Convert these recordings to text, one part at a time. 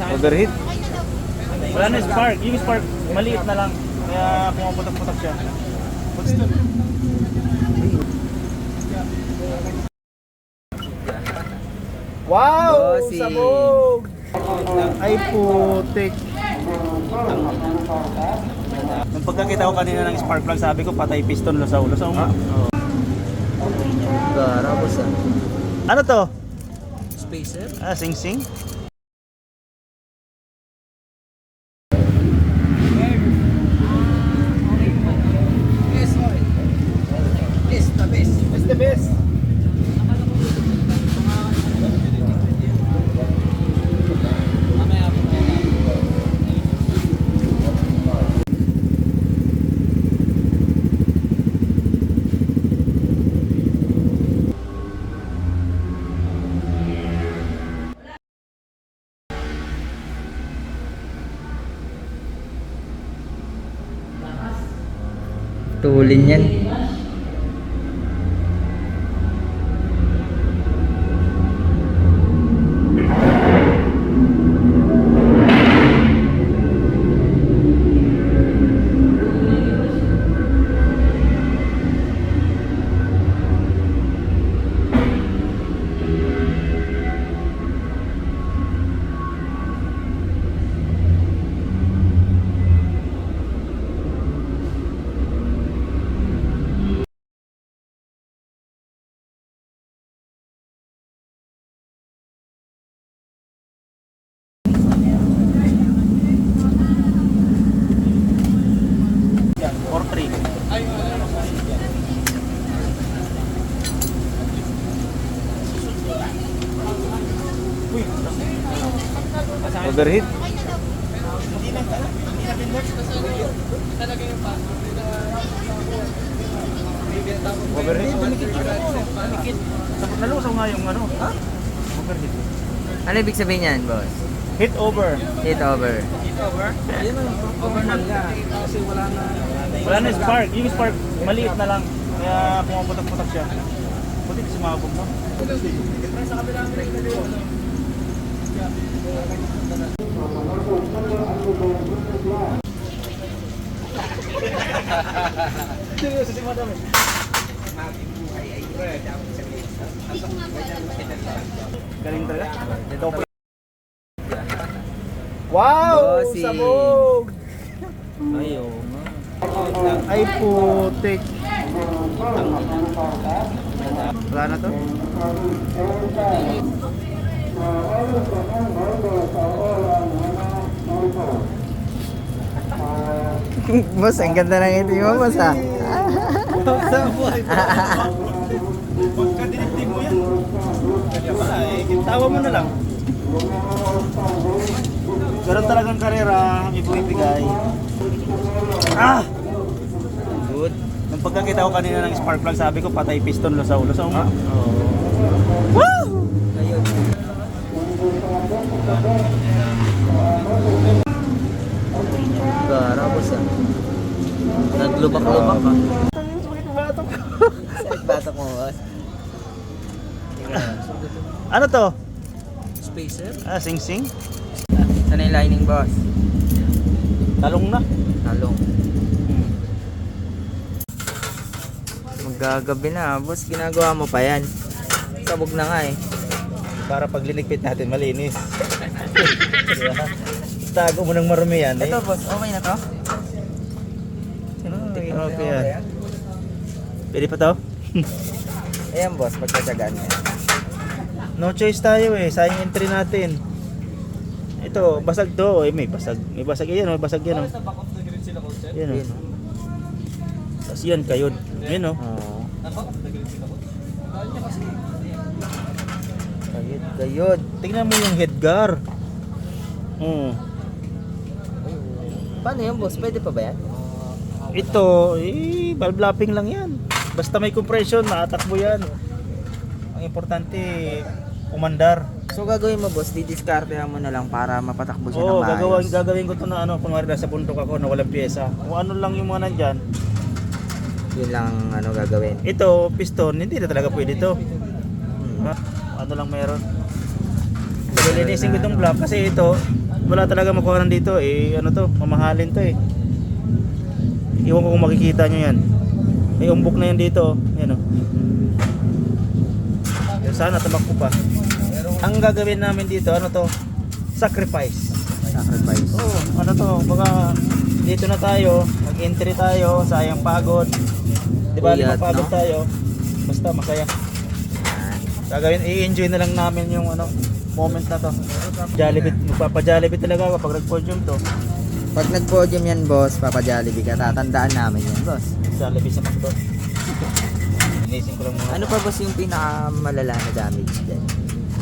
Overheat. Wala na spark. Yung spark, maliit na lang. Kaya pumaputak-putak siya. Wow! Bossy. Sabog! Ay putik. Nung pagkakita ko kanina ng spark plug, sabi ko patay piston, lusaw-lusaw mo. Gara, boss ah. Ano to? Spacer? Ah, sing-sing? It's the best. It's the best. Tulin yan. Yan, or 3. Uy, overheat. Overheat. Nalusaw nga yung ano. Ha? Overheat. Ano ibig sabihin yan, boss? Hit over. Hit over. Over na kasi wala na. Wala na spark. Yung spark, maliit na lang. Kaya pumaputak-putak siya. Buti kasi makabog mo. Seryoso si madam eh. Galing talaga. Double. Wow! Bossy. Sabog! Ayaw nga. Ay putik. Wala na to? Boss, ang ganda ng ngiti mo, boss ah. Pagka-diniptig mo yan. Kaya pala eh, tawa mo na lang. Ganun talagang karera, may bumibigay. Ah! Good. Nung pagkakita ko kanina ng spark plug, sabi ko patay piston, lusaw-lusaw mo. Woo! Ayun. Gara, boss ah. Naglubak-lubak ka. Sakit batok mo, boss. Ano to? Spacer? Ah, sing-sing? Saan yung lining, boss? Talong na. Talong. Magagabi na, boss. Ginagawa mo pa yan. Sabog na nga eh. Para pag linigpit natin, malinis. Diba? Tago mo ng marumi yan eh. Ito, boss. Okay na to? Okay yan. Pwede pa to? Ayan, boss. Pagkatsagaan niya. No choice tayo eh, sayang entry natin. Ito, basag to. Eh, may basag. May basag yan, may basag yan. Oh. Yan oh. Tapos yan, kayod. Yan oh. Oo. Kayod, kayod. Tingnan mo yung headgear. Paano yan, boss? Pwede pa ba yan? Ito, eh, valve lapping lang yan. Basta may compression, makatakbo yan. Ang importante, umandar. So gagawin mo, boss, didiskartehan mo na lang para mapatakbo siya Oo, ng maayos. gagawin ko to na ano, kunwari nasa bundok ako na walang pyesa. Kung ano lang yung mga nandyan. Yun lang ano gagawin. Ito, piston, hindi na talaga pwede to. Ano lang meron. Lilinisin ko itong block kasi ito, wala talaga makuha dito eh. Ano to, mamahalin to eh. Iwan ko kung makikita nyo yan. May umbok na yan dito. Yan o. Sana tumakbo pa. Ang gagawin namin dito, ano to? Sacrifice. Sacrifice. Oo, ano to? Baka dito na tayo, mag-entry tayo, sayang pagod. Di ba, Puyat, pagod no? tayo. Basta masaya. Gagawin, i-enjoy na lang namin yung ano, moment na to. Jollibee, magpapa-Jollibee talaga ako pag nag-podium to. Pag nag-podium yan, boss, Papa-Jollibee ka, tatandaan namin yan, boss. Jollibee sa McDo. Inising ko lang muna. Ano pa, boss, yung pinakamalala na damage dyan?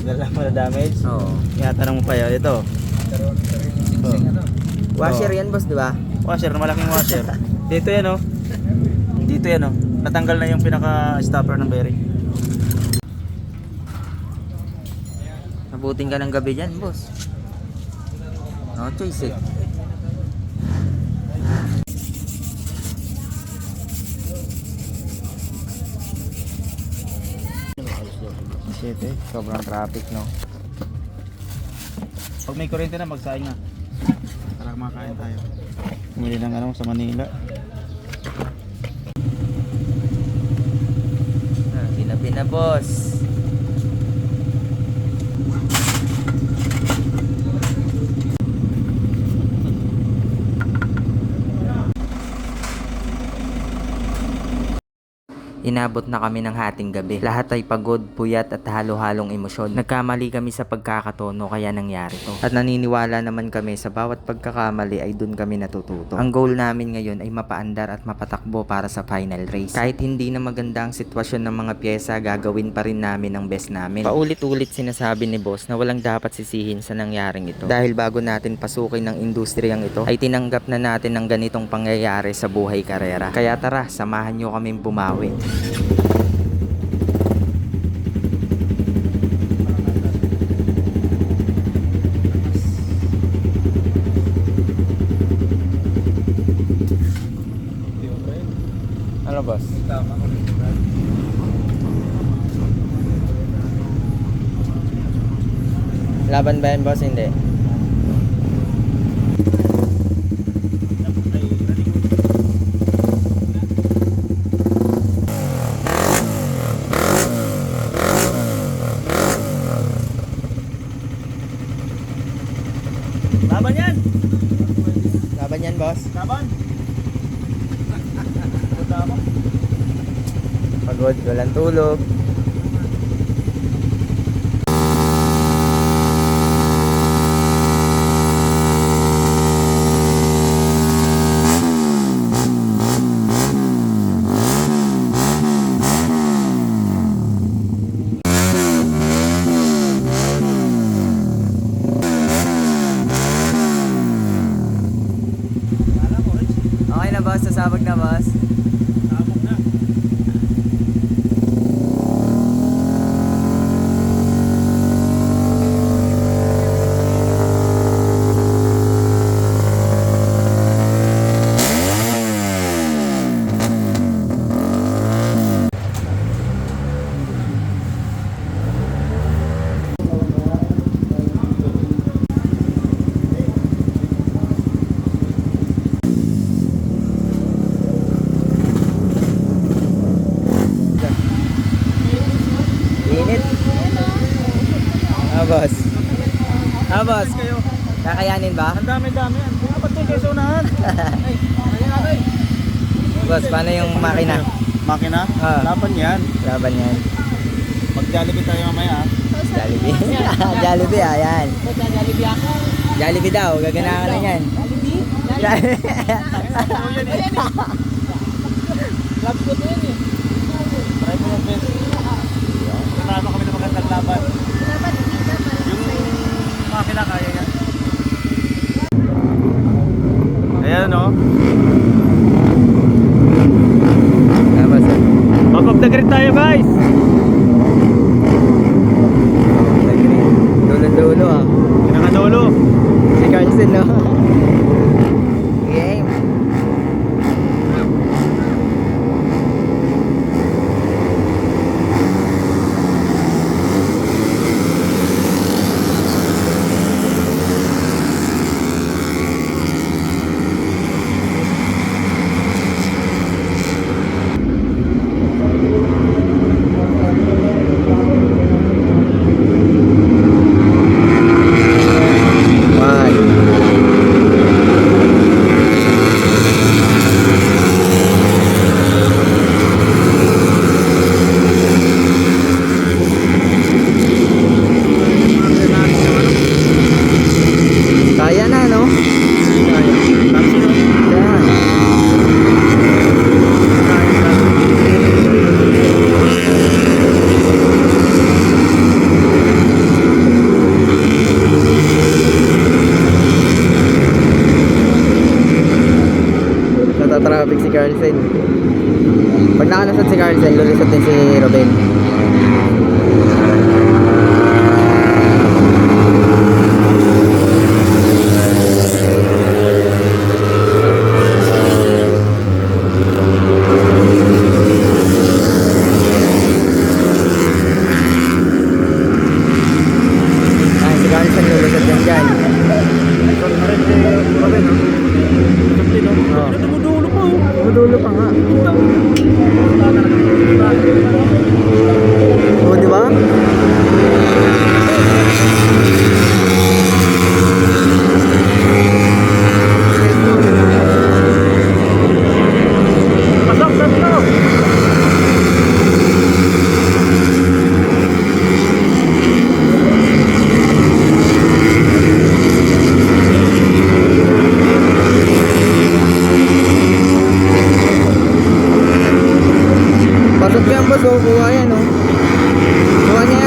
Wala na damage. Oo. Tinatanong mo pa yun. Ito. Washer yan, boss, di ba? Washer, malaking washer. Dito yan oh. Dito yan oh. Natanggal na yung pinaka-stopper ng bearing. Nabuting ka ng gabi dyan, boss. No choice eh. Shit eh. Sobrang traffic, no? Pag may kuryente na, magsaing na. Para kumakain tayo. Bumili ng ano sa Manila. Sinabi na, boss. Inabot na kami ng hating gabi. Lahat ay pagod, puyat at halo-halong emosyon. Nagkamali kami sa pagkakatono kaya nangyari to. At naniniwala naman kami sa bawat pagkakamali ay dun kami natututo. Ang goal namin ngayon ay mapaandar at mapatakbo para sa final race. Kahit hindi na maganda ang sitwasyon ng mga pyesa, gagawin pa rin namin ang best namin. Paulit-ulit sinasabi ni boss na walang dapat sisihin sa nangyaring ito. Dahil bago natin pasukin ng industriyang ito, ay tinanggap na natin ang ganitong pangyayari sa buhay karera. Kaya tara, samahan nyo kaming bumawi. Ano, boss? Laban ba yan, boss? Hindi. Laban yan! Laban yan, boss? Laban! Punta mo. Pagod, walang tulog. Okay na, boss? Sasabog na, boss? Sabog na. Init. Boss? Boss? Kayo. Kakayanin ba? Ang dami-dami yan. Dapat tayo kayo sa unahan. Ay, ayun natin. Boss, paano yung makina? Makina? Ah. Laban yan. Laban yan. Mag-Jollibee tayo mamaya. Jollibee. Jollibee, ayan. Jollibee daw, gaganahan na yan. Love ko na yun eh. Try mo yung best. Tinalo kami ng magandang laban. Yung makina kaya yan. Ayan o. Boss. Back of the grid tayo guys. Dulo-dulo ah. Pinakadulo. Si Carlson, no? Game. Rodel. Ah, si Galis ang lulusot yan dyan. Ito na rin si Robin, no? Ito din, no? Oo. Ito, tumudulo pa, oh. Madulo pa nga. Oo, di ba? Pasok, tatlo! Pasok yan boss, oh. Kuha yan, oh. Kuha niya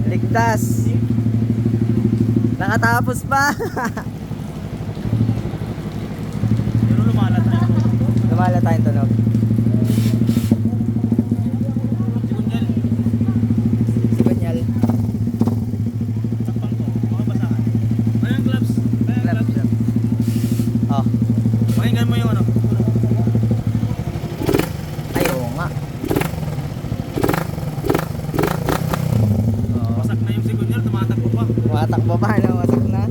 Ligtas. Nakatapos pa. Pero lumalat na yun. Lumala tayong tunog. Sigunyal. Sigunyal. Takpang ko. Makabasahan. Ayan gloves. Ayan gloves. Oh. Pakinggan mo yung ano. Ay, oo nga. Wasak na yung sigunyal. Tumatakbo pa. Watak pa ba? Wasak na.